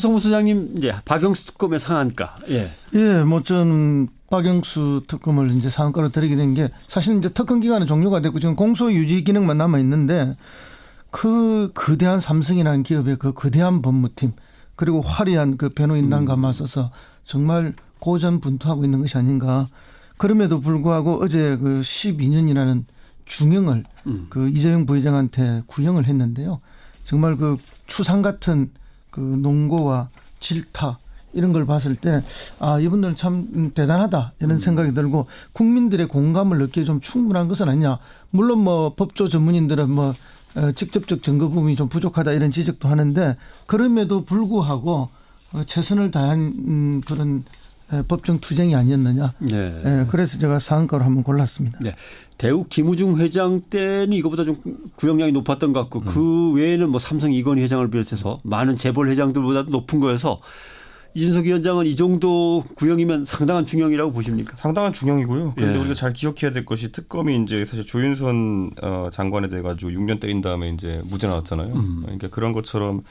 허성무 소장님 이제 박영수 특검의 상한가. 예. 예, 뭐 저는 박영수 특검을 이제 상한가로 드리게 된 게 사실 이제 특검 기간은 종료가 됐고 지금 공소 유지 기능만 남아 있는데 그 거대한 삼성이라는 기업의 그 거대한 법무팀 그리고 화려한 그 변호인단과 맞서서 정말 고전분투하고 있는 것이 아닌가. 그럼에도 불구하고 어제 그 12년이라는 중형을 그 이재용 부회장한테 구형을 했는데요. 정말 그 추상 같은 그 농고와 질타 이런 걸 봤을 때 아, 이분들은 참 대단하다 이런 생각이 들고 국민들의 공감을 얻기에 좀 충분한 것은 아니냐. 물론 뭐 법조 전문인들은 뭐 직접적 증거 부분이 좀 부족하다 이런 지적도 하는데 그럼에도 불구하고 최선을 다한 그런 법정 투쟁이 아니었느냐. 네. 예, 그래서 제가 상한가로 한번 골랐습니다. 네. 대우 김우중 회장 때는 이거보다 좀 구형량이 높았던 것 같고 그 외에는 뭐 삼성 이건희 회장을 비롯해서 많은 재벌 회장들보다도 높은 거여서 이준석 위원장은 이 정도 구형이면 상당한 중형이라고 보십니까? 상당한 중형이고요. 그런데 예. 우리가 잘 기억해야 될 것이 특검이 이제 사실 조윤선 장관에 대해 가지고 6년 때린 다음에 이제 무죄 나왔잖아요. 그러니까 그런 것처럼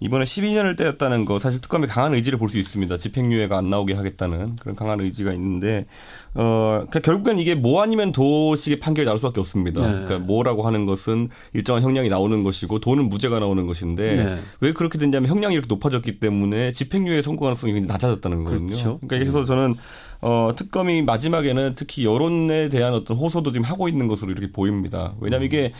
이번에 12년을 때렸다는 거 사실 특검의 강한 의지를 볼 수 있습니다. 집행유예가 안 나오게 하겠다는 그런 강한 의지가 있는데 그러니까 결국엔 이게 뭐 아니면 도식의 판결이 나올 수밖에 없습니다. 네. 그러니까 뭐라고 하는 것은 일정한 형량이 나오는 것이고 도는 무죄가 나오는 것인데 네. 왜 그렇게 됐냐면 형량이 이렇게 높아졌기 때문에 집행유예 선고 가능성이 굉장히 낮아졌다는 거거든요. 그렇죠. 그러니까 그래서 저는 특검이 마지막에는 특히 여론에 대한 어떤 호소도 지금 하고 있는 것으로 이렇게 보입니다. 왜냐하면 이게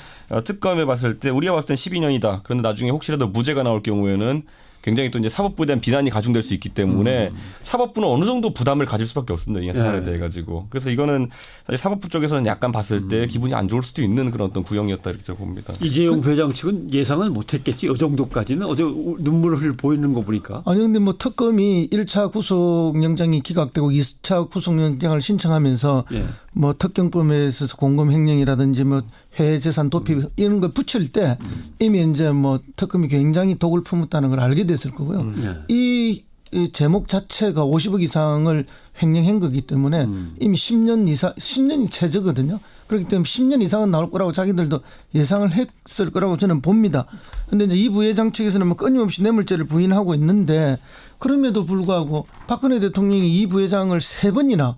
특검에 봤을 때 우리가 봤을 땐 12년이다. 그런데 나중에 혹시라도 무죄가 나올 경우에는 굉장히 또 이제 사법부에 대한 비난이 가중될 수 있기 때문에 사법부는 어느 정도 부담을 가질 수밖에 없습니다. 이 사안에 대해 가지고. 그래서 이거는 사실 사법부 쪽에서는 약간 봤을 때 기분이 안 좋을 수도 있는 그런 어떤 구형이었다 이렇게 봅니다. 이재용 회장 측은 예상은 못했겠지. 이 정도까지는 어제 눈물을 보이는 거 보니까. 아니 근데 뭐 특검이 1차 구속영장이 기각되고 2차 구속영장을 신청하면서 예. 뭐 특경법에 있어서 공금횡령이라든지 뭐 해외재산 도피 이런 걸 붙일 때 이미 이제 뭐 특검이 굉장히 독을 품었다는 걸 알게 됐을 거고요. 이 제목 자체가 50억 이상을 횡령한 거기 때문에 이미 10년 이상 10년이 최저거든요. 그렇기 때문에 10년 이상은 나올 거라고 자기들도 예상을 했을 거라고 저는 봅니다. 그런데 이제 이 부회장 측에서는 뭐 끊임없이 뇌물죄를 부인하고 있는데 그럼에도 불구하고 박근혜 대통령이 이 부회장을 3번이나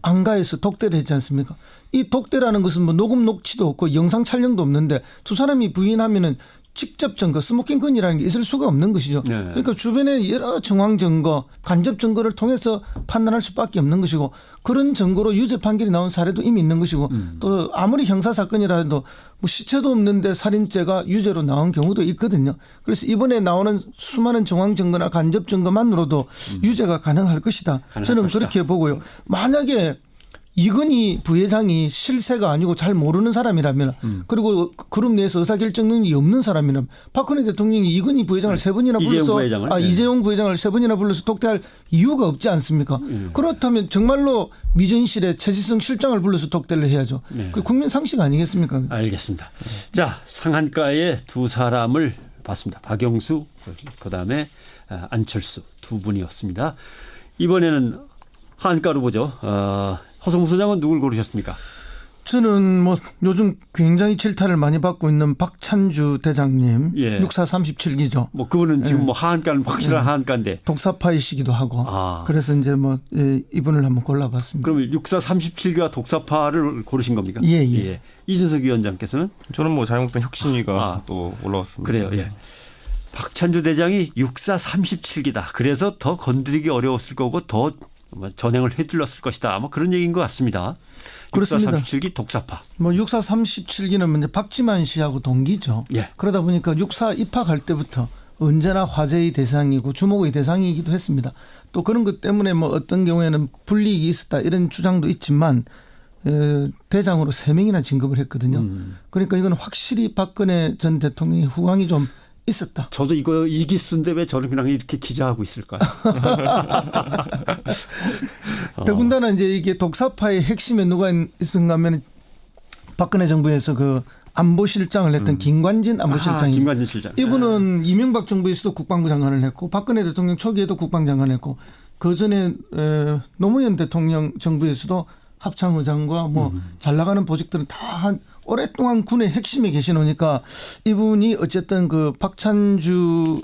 안가해서 독대를 했지 않습니까? 이 독대라는 것은 뭐 녹음 녹취도 없고 영상 촬영도 없는데 두 사람이 부인하면은 직접 증거, 스모킹 건이라는 게 있을 수가 없는 것이죠. 네. 그러니까 주변에 여러 정황 증거, 간접 증거를 통해서 판단할 수밖에 없는 것이고 그런 증거로 유죄 판결이 나온 사례도 이미 있는 것이고 또 아무리 형사 사건이라도 뭐 시체도 없는데 살인죄가 유죄로 나온 경우도 있거든요. 그래서 이번에 나오는 수많은 정황 증거나 간접 증거만으로도 유죄가 가능할 것이다. 저는 것이다. 그렇게 보고요. 만약에 이건희 부회장이 실세가 아니고 잘 모르는 사람이라면 그리고 그룹 내에서 의사결정 능력이 없는 사람이라면 박근혜 대통령이 이건희 부회장을 3번이나 불러서 이재용 부회장을 3번이나 불러서 독대할 이유가 없지 않습니까? 그렇다면 정말로 미전실에 최지성 실장을 불러서 독대를 해야죠. 그 국민 상식 아니겠습니까? 알겠습니다. 자, 상한가에 두 사람을 봤습니다. 박영수 그다음에 안철수 두 분이었습니다. 이번에는 하한가로 보죠. 허성무 소장은 누굴 고르셨습니까? 저는 뭐 요즘 굉장히 질타를 많이 받고 있는 박찬주 대장님. 예. 64 37기죠. 뭐 그분은 지금 뭐 하한가는 확실한 하한가인데. 독사파이시기도 하고. 그래서 이제 뭐 이분을 한번 골라봤습니다. 그러면 64 37기와 독사파를 고르신 겁니까? 예, 예. 예. 이준석 위원장께서는? 저는 뭐 잘못된 혁신위가 또 올라왔습니다. 그래요. 예. 박찬주 대장이 64 37기다. 그래서 더 건드리기 어려웠을 거고 더 전행을 해둘렀을 것이다. 아마 그런 얘기인 것 같습니다. 그렇습니다. 64 37기 독사파. 뭐 64 37기는 이제 박지만 씨하고 동기죠. 예. 그러다 보니까 64 입학할 때부터 언제나 화제의 대상이고 주목의 대상이기도 했습니다. 또 그런 것 때문에 뭐 어떤 경우에는 불이익이 있었다 이런 주장도 있지만 대장으로 3명이나 진급을 했거든요. 그러니까 이건 확실히 박근혜 전 대통령의 후광이 좀 있었다. 저도 이거 이기수인데 왜 저는 그냥 이렇게 기자하고 있을까요? 더군다나 이제 이게 독사파의 핵심에 누가 있었는가 하면 박근혜 정부에서 그 안보실장을 했던 김관진 안보실장이. 김관진 실장. 이분은 이명박 정부에서도 국방부 장관을 했고 박근혜 대통령 초기에도 국방장관을 했고 그 전에 노무현 대통령 정부에서도 합참의장과 뭐 잘 나가는 보직들은 다 한 오랫동안 군의 핵심에 계시노니까 이분이 어쨌든 그 박찬주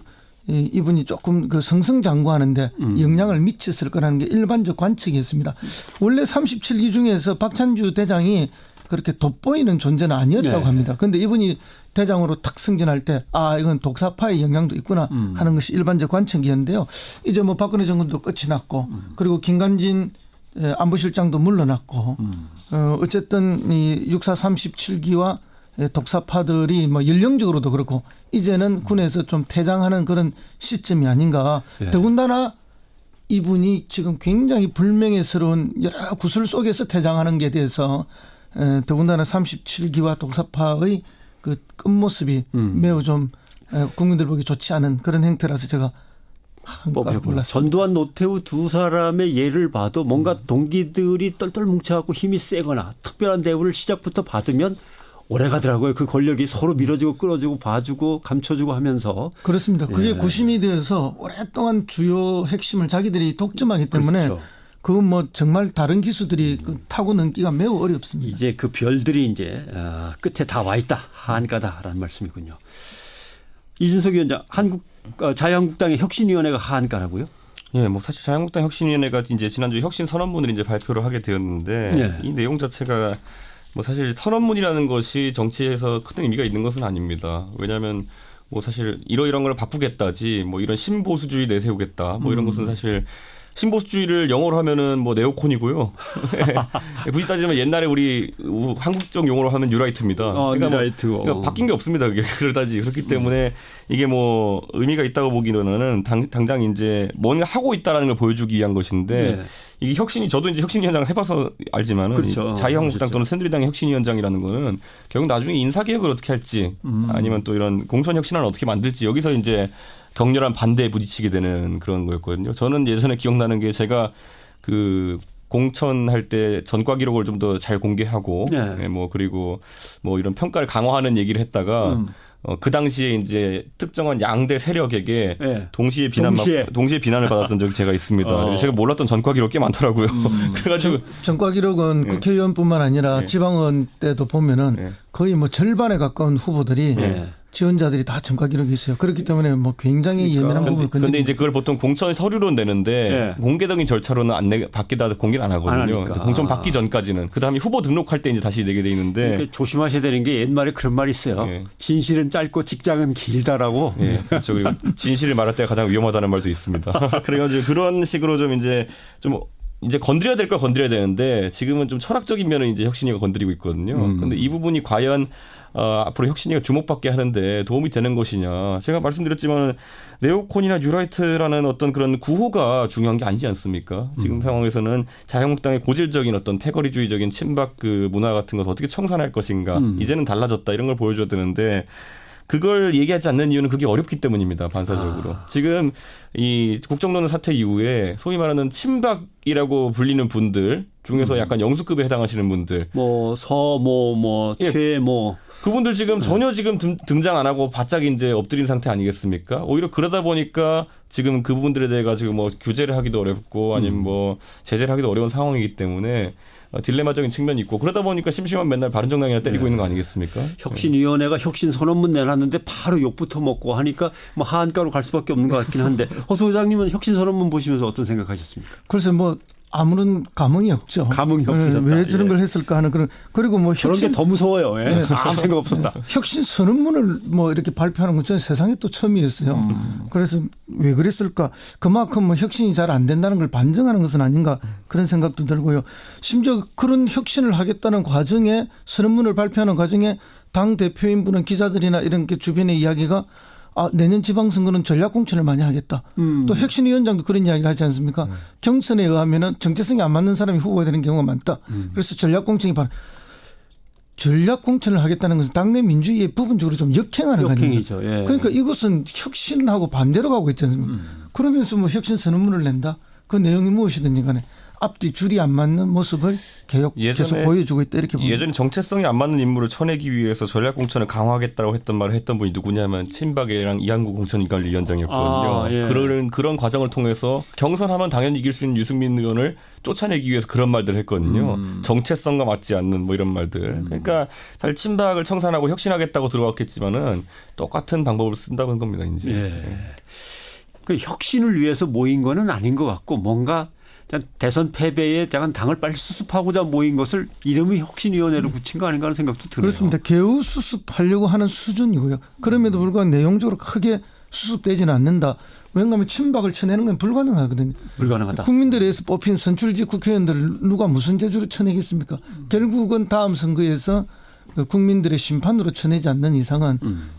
이분이 조금 그 승승장구하는데 영향을 미쳤을 거라는 게 일반적 관측이었습니다. 원래 37기 중에서 박찬주 대장이 그렇게 돋보이는 존재는 아니었다고 네. 합니다. 그런데 이분이 대장으로 탁 승진할 때 이건 독사파의 영향도 있구나 하는 것이 일반적 관측이었는데요. 이제 뭐 박근혜 정권도 끝이 났고 그리고 김관진 안보실장도 물러났고 어쨌든 이 육사 37기와 독사파들이 뭐 연령적으로도 그렇고 이제는 군에서 좀 퇴장하는 그런 시점이 아닌가. 예. 더군다나 이분이 지금 굉장히 불명예스러운 여러 구슬 속에서 퇴장하는 게 대해서 더군다나 37기와 독사파의 그 끝모습이 매우 좀 국민들 보기 좋지 않은 그런 행태라서 제가 몰랐습니다. 전두환 노태우 두 사람의 예를 봐도 뭔가 동기들이 똘똘 뭉쳐갖고 힘이 세거나 특별한 대우를 시작부터 받으면 오래 가더라고요. 그 권력이 서로 밀어주고 끌어주고 봐주고 감춰주고 하면서. 그렇습니다. 그게 예. 구심이 되어서 오랫동안 주요 핵심을 자기들이 독점하기 때문에 그렇죠. 그건 뭐 정말 다른 기수들이 타고 넘기가 매우 어렵습니다. 이제 그 별들이 이제 끝에 다 와 있다. 한가다라는 말씀이군요. 이준석 위원장, 자유한국당의 혁신위원회가 한가라고요? 예, 뭐 사실 자유한국당 혁신위원회가 이제 지난주 혁신 선언문을 이제 발표를 하게 되었는데 예. 이 내용 자체가 뭐 사실 선언문이라는 것이 정치에서 큰 의미가 있는 것은 아닙니다. 왜냐하면 뭐 사실 이러이러한 걸 바꾸겠다지 뭐 이런 신보수주의 내세우겠다 뭐 이런 것은 사실 신보수주의를 영어로 하면은 뭐 네오콘이고요. 굳이 따지면 옛날에 우리 한국적 용어로 하면 뉴라이트입니다. 그러니까 뉴라이트. 그러니까 바뀐 게 없습니다. 그게 그러다지 그렇기 때문에 이게 뭐 의미가 있다고 보기로는 당장 이제 뭔가 하고 있다라는 걸 보여주기 위한 것인데 네. 이게 혁신이 저도 이제 혁신위원장을 해봐서 알지만은 그렇죠. 자유한국당 또는 새누리당의 혁신위원장이라는 거는 결국 나중에 인사개혁을 어떻게 할지 아니면 또 이런 공천혁신안을 어떻게 만들지 여기서 이제 격렬한 반대에 부딪히게 되는 그런 거였거든요. 저는 예전에 기억나는 게 제가 그 공천할 때 전과 기록을 좀 더 잘 공개하고 네. 예, 뭐 그리고 뭐 이런 평가를 강화하는 얘기를 했다가 그 당시에 이제 특정한 양대 세력에게 네. 동시에 비난을 받았던 적이 제가 있습니다. 제가 몰랐던 전과 기록 꽤 많더라고요. 그래가지고 전과 기록은 국회의원뿐만 아니라 지방의원 때도 보면은 거의 뭐 절반에 가까운 후보들이 지원자들이 다 전과 기록이 있어요. 그렇기 때문에 뭐 굉장히 예민한 부분을 근데 이제 그걸 보통 공천 서류로 내는데 공개적인 절차로는 받기다 공개를 안 하거든요. 공천 받기 전까지는. 그다음에 후보 등록할 때 이제 다시 내게 돼 있는데 그러니까 조심하셔야 되는 게 옛말에 그런 말이 있어요. 진실은 짧고 직장은 길다라고. 그렇죠. 그리고 진실을 말할 때가 가장 위험하다는 말도 있습니다. 그래가지고 그런 식으로 좀 이제 건드려야 될 걸 건드려야 되는데 지금은 좀 철학적인 면을 이제 혁신위가 건드리고 있거든요. 그런데 이 부분이 과연 앞으로 혁신위가 주목받게 하는데 도움이 되는 것이냐. 제가 말씀드렸지만 네오콘이나 뉴라이트라는 어떤 그런 구호가 중요한 게 아니지 않습니까? 지금 상황에서는 자유한국당의 고질적인 어떤 패거리주의적인 친박 그 문화 같은 것을 어떻게 청산할 것인가. 이제는 달라졌다 이런 걸 보여줘야 되는데 그걸 얘기하지 않는 이유는 그게 어렵기 때문입니다. 반사적으로. 지금 이 국정농단 사태 이후에 소위 말하는 친박이라고 불리는 분들 중에서 약간 영수급에 해당하시는 분들. 뭐 최 그분들 지금 전혀 지금 등장 안 하고 바짝 이제 엎드린 상태 아니겠습니까? 오히려 그러다 보니까 지금 그 부분들에 대해 가지고 뭐 규제를 하기도 어렵고 아니면 뭐 제재를 하기도 어려운 상황이기 때문에 딜레마적인 측면이 있고 그러다 보니까 심심하면 맨날 바른정당이나 때리고 있는 거 아니겠습니까? 혁신위원회가 혁신 선언문 내놨는데 바로 욕부터 먹고 하니까 뭐 하한가로 갈 수밖에 없는 것 같긴 한데 허 소장님은 혁신 선언문 보시면서 어떤 생각하셨습니까? 글쎄 뭐 아무런 감흥이 없죠. 감흥이 없으셨다. 왜 저런 걸 했을까 하는 그리고 뭐 그런 게 더 무서워요. 아무 생각 없었다. 혁신 선언문을 뭐 이렇게 발표하는 건 저는 세상에 또 처음이었어요. 그래서 왜 그랬을까? 그만큼 뭐 혁신이 잘 안 된다는 걸 반증하는 것은 아닌가 그런 생각도 들고요. 심지어 그런 혁신을 하겠다는 과정에 선언문을 발표하는 과정에 당 대표인분은 기자들이나 이런 게 주변의 이야기가 내년 지방선거는 전략공천을 많이 하겠다. 또 혁신위원장도 그런 이야기를 하지 않습니까? 경선에 의하면 정체성이 안 맞는 사람이 후보가 되는 경우가 많다. 그래서 전략공천이 전략공천을 하겠다는 것은 당내 민주주의에 부분적으로 좀 역행하는 거아닙니까? 역행이죠. 그러니까 이것은 혁신하고 반대로 가고 있지 않습니까? 그러면서 뭐 혁신 선언문을 낸다. 그 내용이 무엇이든지 간에 앞뒤 줄이 안 맞는 모습을 계속 보여주고 있다 이렇게 봅니다. 예전에 정체성이 안 맞는 인물을 쳐내기 위해서 전략공천을 강화하겠다고 했던 말을 했던 분이 누구냐면 친박이랑 이한구 공천관리위원장이었거든요. 그런 과정을 통해서 경선하면 당연히 이길 수 있는 유승민 의원을 쫓아내기 위해서 그런 말들을 했거든요. 정체성과 맞지 않는 뭐 이런 말들. 그러니까 사실 친박을 청산하고 혁신하겠다고 들어왔겠지만은 똑같은 방법을 쓴다고 한 겁니다. 이제. 예. 그 혁신을 위해서 모인 거는 아닌 것 같고 뭔가 대선 패배에 당을 빨리 수습하고자 모인 것을 이름이 혁신위원회로 붙인 거 아닌가 하는 생각도 드네요. 그렇습니다. 겨우 수습하려고 하는 수준이고요. 그럼에도 불구하고 내용적으로 크게 수습되지는 않는다. 왜냐하면 친박을 쳐내는 건 불가능하거든요. 불가능하다. 국민들에서 뽑힌 선출직 국회의원들을 누가 무슨 재주로 쳐내겠습니까? 결국은 다음 선거에서 국민들의 심판으로 쳐내지 않는 이상은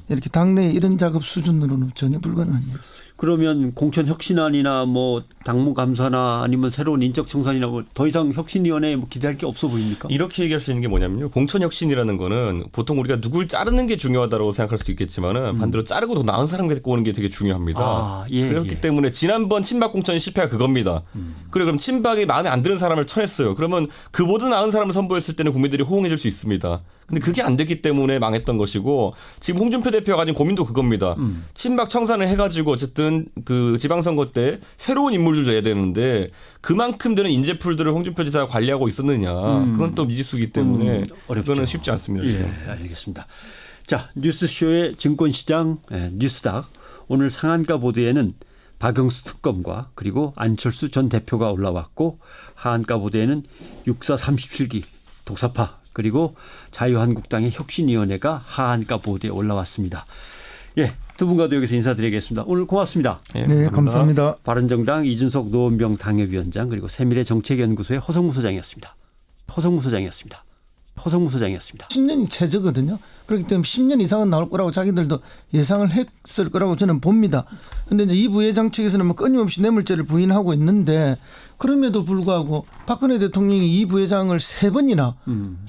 이렇게 당내 이런 작업 수준으로는 전혀 불가능합니다. 그러면 공천 혁신안이나 뭐 당무 감사나 아니면 새로운 인적 청산이나 뭐 더 이상 혁신위원회에 뭐 기대할 게 없어 보입니까? 이렇게 얘기할 수 있는 게 뭐냐면요. 공천 혁신이라는 거는 보통 우리가 누굴 자르는 게 중요하다고 생각할 수 있겠지만은 반대로 자르고 더 나은 사람 데리고 오는 게 되게 중요합니다. 그렇기 때문에 지난번 친박 공천이 실패가 그겁니다. 그래 그럼 친박이 마음에 안 드는 사람을 쳐냈어요. 그러면 그보다 나은 사람을 선보였을 때는 국민들이 호응해 줄 수 있습니다. 근데 그게 안 됐기 때문에 망했던 것이고 지금 홍준표 대표가 가진 고민도 그겁니다. 친박 청산을 해가지고 어쨌든 그 지방선거 때 새로운 인물들 줘야 되는데 그만큼 되는 인재풀들을 홍준표 지사가 관리하고 있었느냐. 그건 또 미지수이기 때문에 그거는 쉽지 않습니다. 지금. 예, 알겠습니다. 자, 뉴스쇼의 증권시장 뉴스닥 오늘 상한가 보도에는 박영수 특검과 그리고 안철수 전 대표가 올라왔고 하한가 보도에는 육사 37기 독사파 그리고 자유한국당의 혁신위원회가 하한가 보도에 올라왔습니다. 예, 두 분과도 여기서 인사드리겠습니다. 오늘 고맙습니다. 네, 감사합니다. 바른정당 이준석 노원병 당협위원장 그리고 세미래정책연구소의 허성무 소장이었습니다. 10년이 최저거든요. 그렇기 때문에 10년 이상은 나올 거라고 자기들도 예상을 했을 거라고 저는 봅니다. 그런데 이제 이 부회장 측에서는 뭐 끊임없이 뇌물죄를 부인하고 있는데 그럼에도 불구하고 박근혜 대통령이 이 부회장을 3번이나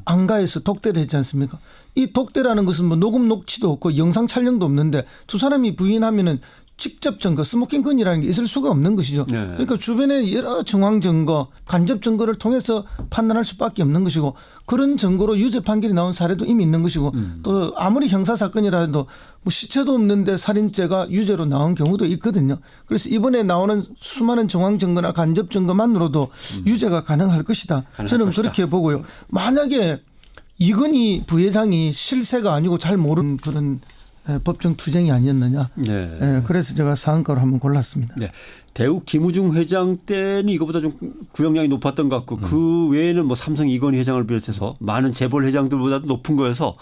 안가해서 독대를 했지 않습니까? 이 독대라는 것은 뭐 녹음 녹취도 없고 영상 촬영도 없는데 두 사람이 부인하면은 직접 증거, 스모킹건이라는 게 있을 수가 없는 것이죠. 네. 그러니까 주변에 여러 정황 증거, 간접 증거를 통해서 판단할 수밖에 없는 것이고 그런 증거로 유죄 판결이 나온 사례도 이미 있는 것이고 또 아무리 형사 사건이라도 뭐 시체도 없는데 살인죄가 유죄로 나온 경우도 있거든요. 그래서 이번에 나오는 수많은 정황 증거나 간접 증거만으로도 유죄가 가능할 것이다. 저는 그렇게 보고요. 만약에 이건희 부회장이 실세가 아니고 잘 모르는 그런 법정 투쟁이 아니었느냐. 네. 그래서 제가 상한가로 한번 골랐습니다. 네. 대우 김우중 회장 때는 이거보다 좀 구형량이 높았던 것 같고 그 외에는 뭐 삼성 이건희 회장을 비롯해서 많은 재벌 회장들보다도 높은 거여서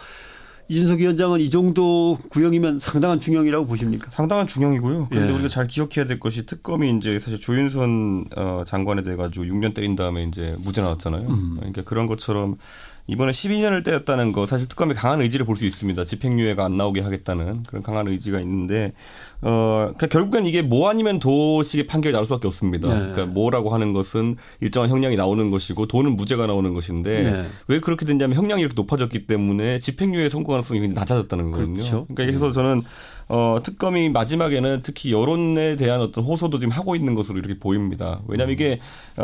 이준석 위원장은 이 정도 구형이면 상당한 중형이라고 보십니까? 상당한 중형이고요. 그런데 예. 우리가 잘 기억해야 될 것이 특검이 이제 사실 조윤선 장관에 대해 가지고 6년 때린 다음에 이제 무죄 나왔잖아요. 그러니까 그런 것처럼 이번에 12년을 때렸다는 거 사실 특검이 강한 의지를 볼 수 있습니다. 집행유예가 안 나오게 하겠다는 그런 강한 의지가 있는데 그러니까 결국엔 이게 뭐 아니면 도식의 판결이 나올 수밖에 없습니다. 네. 그러니까 뭐라고 하는 것은 일정한 형량이 나오는 것이고 도는 무죄가 나오는 것인데 네. 왜 그렇게 됐냐면 형량이 이렇게 높아졌기 때문에 집행유예 선고 가능성이 굉장히 낮아졌다는 거거든요. 그렇죠. 그러니까 그래서 저는 특검이 마지막에는 특히 여론에 대한 어떤 호소도 지금 하고 있는 것으로 이렇게 보입니다. 왜냐하면 이게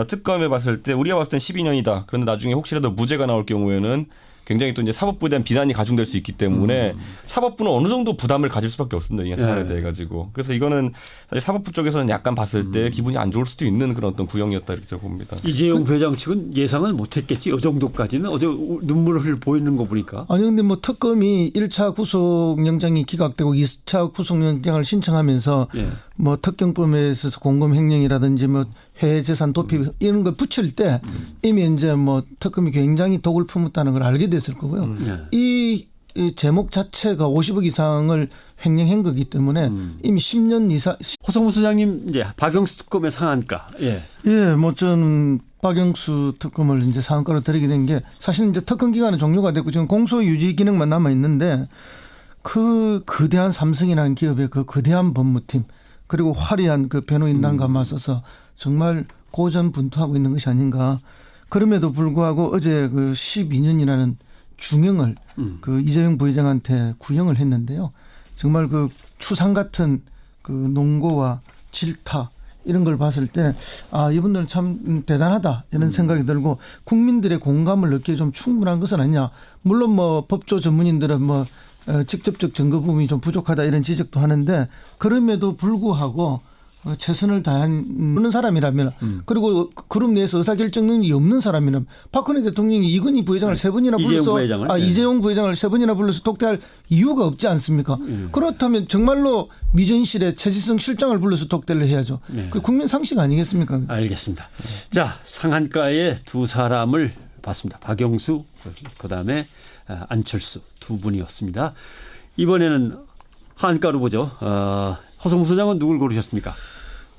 특검에 봤을 때 우리가 봤을 땐 12년이다. 그런데 나중에 혹시라도 무죄가 나올 경우에는 굉장히 또 이제 사법부에 대한 비난이 가중될 수 있기 때문에 사법부는 어느 정도 부담을 가질 수밖에 없습니다. 이 사안에 대해 가지고. 그래서 이거는 사실 사법부 쪽에서는 약간 봤을 때 기분이 안 좋을 수도 있는 그런 어떤 구형이었다 이렇게 봅니다. 이재용 회장 측은 예상은 못했겠지. 이 정도까지는 어제 눈물을 보이는 거 보니까. 아니 근데 뭐 특검이 1차 구속영장이 기각되고 2차 구속영장을 신청하면서 뭐 특경범에 있어서 공금횡령이라든지 뭐 해외재산 도피 이런 걸 붙일 때 이미 이제 뭐 특검이 굉장히 독을 품었다는 걸 알게 됐을 거고요. 이 제목 자체가 50억 이상을 횡령한 거기 때문에 이미 10년 이상. 허성무 소장님 이제 박영수 특검의 상한가. 예. 예, 뭐 저는 박영수 특검을 이제 상한가로 드리게 된 게 사실 이제 특검 기간은 종료가 됐고 지금 공소 유지 기능만 남아 있는데 그 거대한 삼성이라는 기업의 그 거대한 법무팀 그리고 화려한 그 변호인단과 맞서서 정말 고전분투하고 있는 것이 아닌가. 그럼에도 불구하고 어제 그 12년이라는 중형을 그 이재용 부회장한테 구형을 했는데요. 정말 그 추상 같은 그 농고와 질타 이런 걸 봤을 때 이분들은 참 대단하다 이런 생각이 들고 국민들의 공감을 얻기에 좀 충분한 것은 아니냐. 물론 뭐 법조 전문인들은 뭐 직접적 증거 부분이 좀 부족하다 이런 지적도 하는데 그럼에도 불구하고 최선을 다하는 사람이라면 그리고 그룹 내에서 의사결정 능력이 없는 사람이라면 박근혜 대통령이 이건희 부회장을 세 번이나 불러서 이재용 부회장을 세 번이나 불러서 독대할 이유가 없지 않습니까? 그렇다면 정말로 미전실에 최지성 실장을 불러서 독대를 해야죠. 그 국민 상식 아니겠습니까? 알겠습니다. 자, 상한가에 두 사람을 봤습니다. 박영수 그다음에 안철수 두 분이었습니다. 이번에는 하한가로 보죠. 허성무 소장은 누굴 고르셨습니까?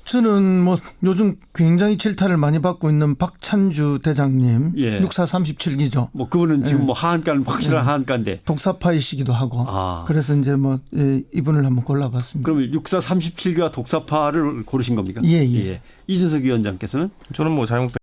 저는 뭐 요즘 굉장히 질타를 많이 받고 있는 박찬주 대장님, 예. 6437기죠. 뭐 그분은 지금 뭐 하한가는 확실한 하한가인데 독사파이시기도 하고. 그래서 이제 뭐 이분을 한번 골라봤습니다. 그러면 6437기와 독사파를 고르신 겁니까? 예. 이준석 위원장께서는 저는 뭐 잘못